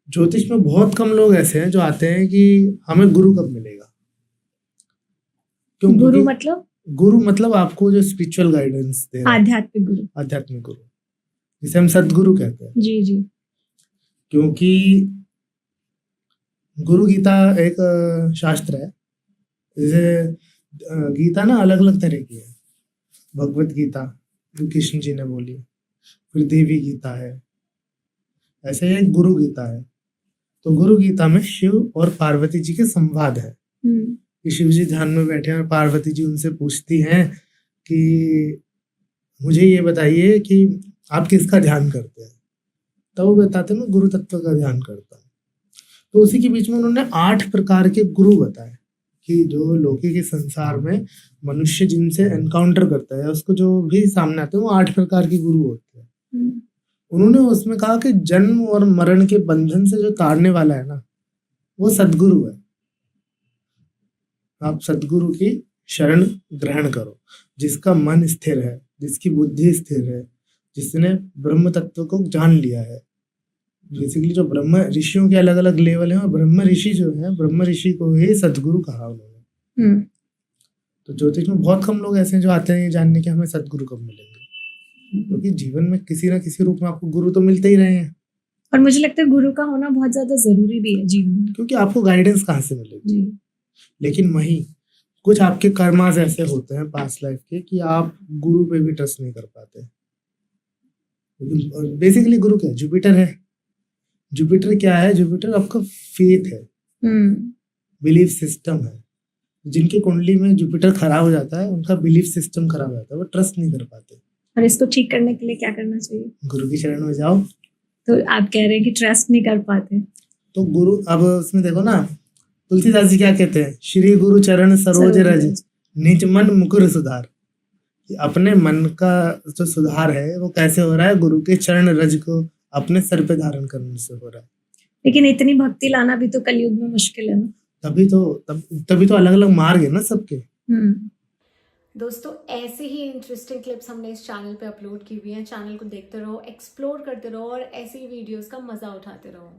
ज्योतिष में बहुत कम लोग ऐसे हैं जो आते हैं कि हमें गुरु कब मिलेगा। क्यों? गुरु क्योंकि मतलब गुरु मतलब आपको जो स्पिरिचुअल गाइडेंस दे रहा है, आध्यात्मिक गुरु, जिसे हम सदगुरु कहते हैं। जी जी। क्योंकि गुरु गीता एक शास्त्र है। जैसे गीता ना अलग अलग तरह की है। भगवत गीता जो कृष्ण जी ने बोली, फिर देवी गीता है, ऐसे ही एक गुरु गीता है। तो गुरु गीता में शिव और पार्वती जी के संवाद है कि शिव जी ध्यान में बैठे हैं और पार्वती जी उनसे पूछती हैं कि मुझे ये बताइए कि आप किसका ध्यान करते हैं। तो वो बताते हैं मैं गुरु तत्व का ध्यान करता हूँ। तो उसी के बीच में उन्होंने 8 प्रकार के गुरु बताए कि जो लौकिक के संसार में मनुष्य जिनसे एनकाउंटर करता है, उसको जो भी सामने आते हैं, वो 8 प्रकार के गुरु होते हैं। उन्होंने उसमें कहा कि जन्म और मरण के बंधन से जो तारने वाला है ना, वो सदगुरु है। आप सदगुरु की शरण ग्रहण करो, जिसका मन स्थिर है, जिसकी बुद्धि स्थिर है, जिसने ब्रह्म तत्व को जान लिया है। बेसिकली जो ब्रह्म ऋषियों के अलग अलग लेवल हैं, और ब्रह्म ऋषि जो है, ब्रह्म ऋषि को ही सदगुरु कहा उन्होंने। तो ज्योतिष में बहुत कम लोग ऐसे हैं जो आते हैं जानने के हमें सदगुरु कब मिलेंगे, क्योंकि जीवन में किसी ना किसी रूप में आपको गुरु तो मिलते ही रहे हैं। और मुझे लगता है गुरु का होना बहुत ज्यादा जरूरी भी है जीवन में, क्योंकि आपको गाइडेंस कहाँ से मिलेगी। लेकिन वही कुछ आपके कर्मास ऐसे होते हैं पास्ट लाइफ के कि आप गुरु पे भी ट्रस्ट नहीं कर पाते। बेसिकली गुरु क्या है? जुपिटर है। जुपिटर क्या है? जुपिटर आपका फेथ है, बिलीफ सिस्टम है। जिनकी कुंडली में जुपिटर खराब हो जाता है, उनका बिलीफ सिस्टम खराब हो जाता है, वो ट्रस्ट नहीं कर पाते। और इसको ठीक करने के लिए क्या करना चाहिए? गुरु की शरण में जाओ। तो आप कह रहे हैं कि ट्रस्ट नहीं कर पाते, तो गुरु, अब उसमें देखो ना, तुलसीदास जी क्या कहते हैं, श्री गुरु चरण सरोज रज, निज मन मुकुर सुधार। कि अपने मन का जो सुधार है वो कैसे हो रहा है? गुरु के चरण रज को अपने सर पे धारण करने से हो रहा है। लेकिन इतनी भक्ति लाना भी तो कलयुग में मुश्किल है ना। तभी तो अलग अलग मार्ग है ना सबके। दोस्तों, ऐसे ही इंटरेस्टिंग क्लिप्स हमने इस चैनल पे अपलोड की हुई हैं। चैनल को देखते रहो, एक्सप्लोर करते रहो और ऐसी ही वीडियोस का मजा उठाते रहो।